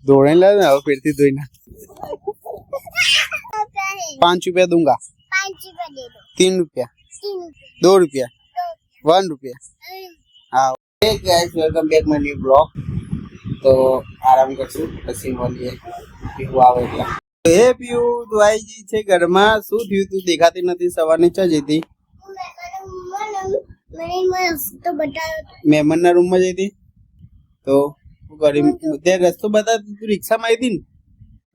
दौड़ने लगे ना फिर थी धोई ना 5 रुपया दूंगा 3 रुपया 2 रुपया 1 रुपया हाँ guys welcome back my new blog तो आराम करશું પછી મળીએ પીવું આવે એટલે હે પીવું તું આવી ગઈ છે ઘરમાં શું થયું તું દેખાતી નથી સવારની ચા જતી મહેમાનના રૂમમાં જઈ હતી તો શું કરી તે રસ્તો બતા તું રિક્ષામાં આવી હતી ને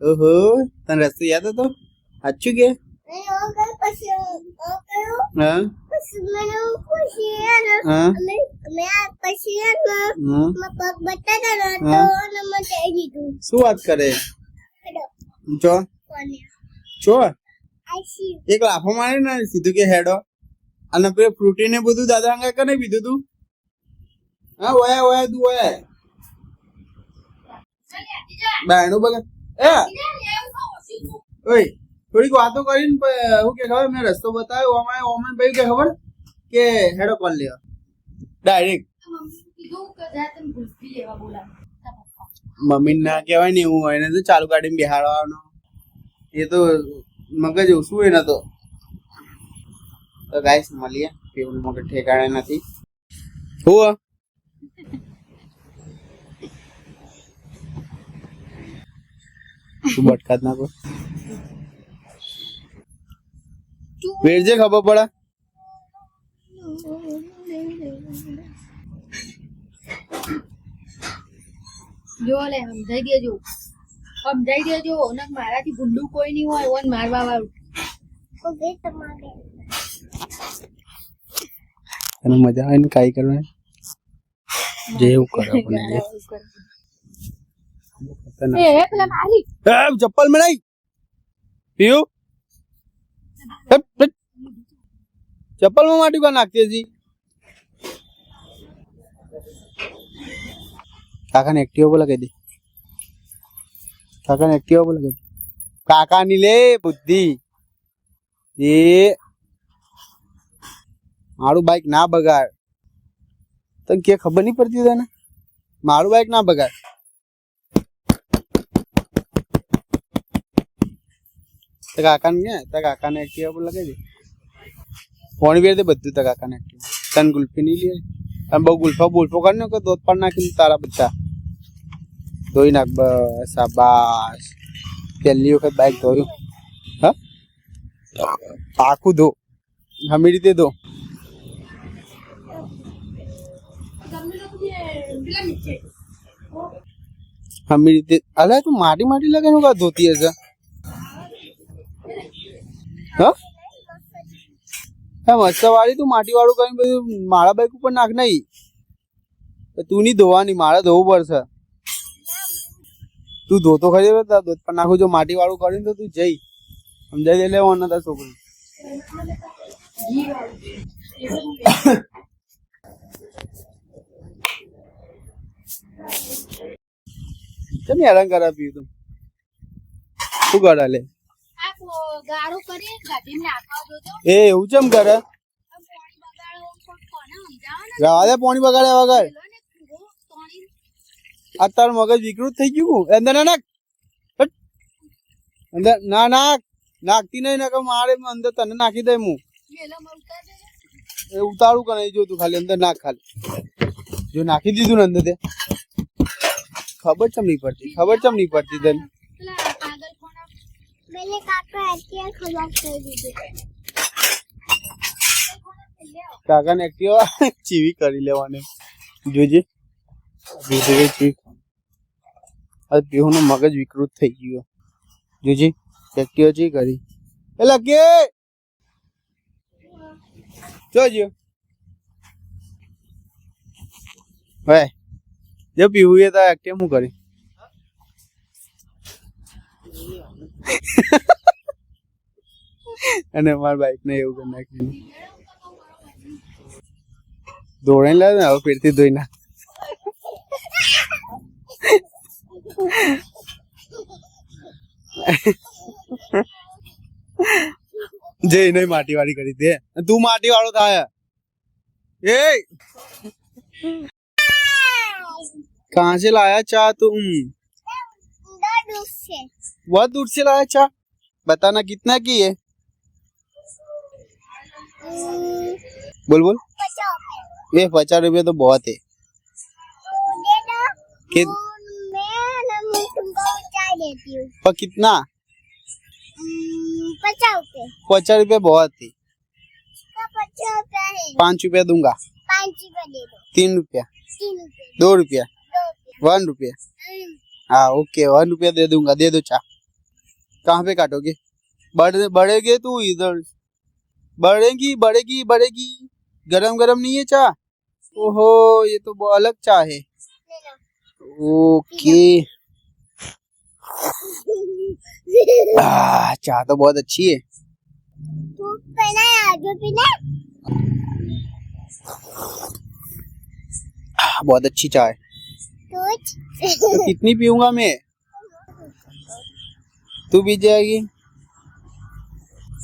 ઓહો તને રસ્તો યાદ હતો સાચું કે હા શું વાત કરે જો જો એક લાફો માર્યો ને સીધું કે હેડો અને પેલું ફ્રૂટી ને બધું દાદા અંગા કને પીધું તું હા ઓયા ઓયા તું ઓયા બાયણું બગા એ ઓય થોડીક વાતો કરીને હું કે ખબર મેં રસ્તો બતાવ્યો ઓમે ભાઈ કે ખબર કે હેડો કોલ લેવા ડાયરેક્ટ મમ્મી ના કહેવાય ને એવું હોય ને તો ચાલુ ગાડીમાં બેહાડવાનો એ તો મગજ ઓછું હોય ને તો ગાઈસ મળીએ કેવું મગજ ઠેકાણે નથી હું તું બટકાત નાખો વેરજે ખબર પડે જો લે સમજાઈ દેજો ને મારાથી ભૂંડું કોઈ નહીં હોય ઓન મારવા વાળું તને મજા આવે ને કાઈ કરવાની જેવું કરો પણ चप्पल में नहीं पीयू चप्पल में माटी का नाखती है जी काका ने एक्टिवा बोला कह दी काका ने एक्टिवा बोला कह दी काका नहीं ले बुद्धि ये मारू बाइक ना बगाड़ तो क्या खबर नहीं पड़ती था ना मारू बाइक ना बगाड़ काका ने एक्टिवा पर लगे दी फोन भी दे बद्दू काका ने एक्टिवा तन गुल्फी नहीं लिए हम बहु गुल्फा बोल्फो करने को दो पर नाखी तारा बच्चा दो ही नाक बस शाबाश पहली वक्त बाइक धोयो हाँ आखू दो हमीरी दे दो हमीरी दे अरे तू माटी माटी लगे का धोती है सर मस्त वाली तू माटी वाळू कहीं બધું મારા બાઈક ઉપર નાખ નહીં તું ની ધોવાની મારા ધોવું પડશે તું ધોતો ખરી દોત પર નાખું જો માટી વાળું કરીને તો તું જઈ સમજાઈ દે લેવાનો તાર છોકરો કેમ હેરાન કરા પીયું તું શું કરા લે ગાળો કરી ગાડીને નાખવા દો તો એ એવું ચમ કરે રાવા દે પાણી બગાડ્યા વગર આ તાર મગજ વિકૃત થઈ ગયું અંદર ના નાખ અંદર ના નાખ નાખતી નહીં ના મારે અંદર તને નાખી દે હું એ ઉતારું કે નહીં જો તું ખાલી અંદર નાખ ખાલી જો નાખી દીધું ને અંદર તે ખબર ચમ નહીં પડતી તને मैंने काका एक्टिवा खराब कर दी थी काका ने एक्टिवा चीवी કરી લેવાને જોજે બીજે ચીક આ બેહુનો મગજ વિકૃત થઈ ગયો જોજે એક્ટિવા ચી કરી એ લગે જોજો વે જો પીવું એ તો એક્ટિવા હું કરી અને માર બાઈક ને એવું કરી નાખ્યું દોડને લાવે ને હવે ફેરથી ધોઈ ના जय नहीं माटी वाली करी थी तू माटी वालों था ए कहाँ से लाया चाह तुम दूर से बहुत दूर से लाया चाय। बताना कितना की है? बोल बोल। 50 रुपए। ये 50 रुपये तो बहुत है। तो दे दो। कि, मैं तुमको चाय देती हूँ। पर कितना? 50 रुपए। 50 रुपये बहुत है। 50 रुपया है। 5 रुपया दूंगा। 5 रुपया दे दो। 3 रुपया। 3 रुपए। 2 रुपया। 2 रुपया। 1 रुपया। हाँ ओके 1 रुपया दे दूंगा। दे दो चाय। कहाँ पे काटोगे? बढ़ेगे तू इधर। बढ़ेगी बढ़ेगी बढ़ेगी। गरम गरम नहीं है चाय? ओहो ये तो बहुत अलग चाय है। ले लो। ओके चाय तो बहुत अच्छी है। तू पहना है जो पीना। बहुत अच्छी चाय। तो कितनी पीऊंगा मैं? तू पी जाएगी।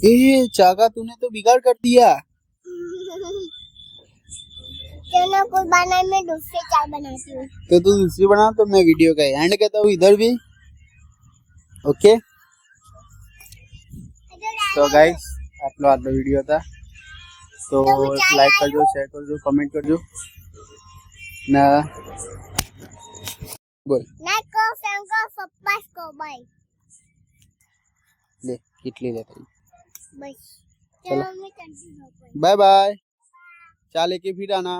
ए चाय तूने तो बिगाड़ कर दिया। चलो कुछ बनाए मैं दूसरी चाय बनाती हूँ। तो तू दूसरी बना तो मैं वीडियो का एंड कहता हूँ इधर भी। ओके तो गाइस आपला आजचा व्हिडिओ होता तो लाईक करजो शेअर करजो कमेंट करजो ना बोल लाइक करो शेयर करो सब्सक्राइब करो बाय ले किटली लेता बस चलो मैं चलती हूँ। बाय बाय चाय लेके फिर आना।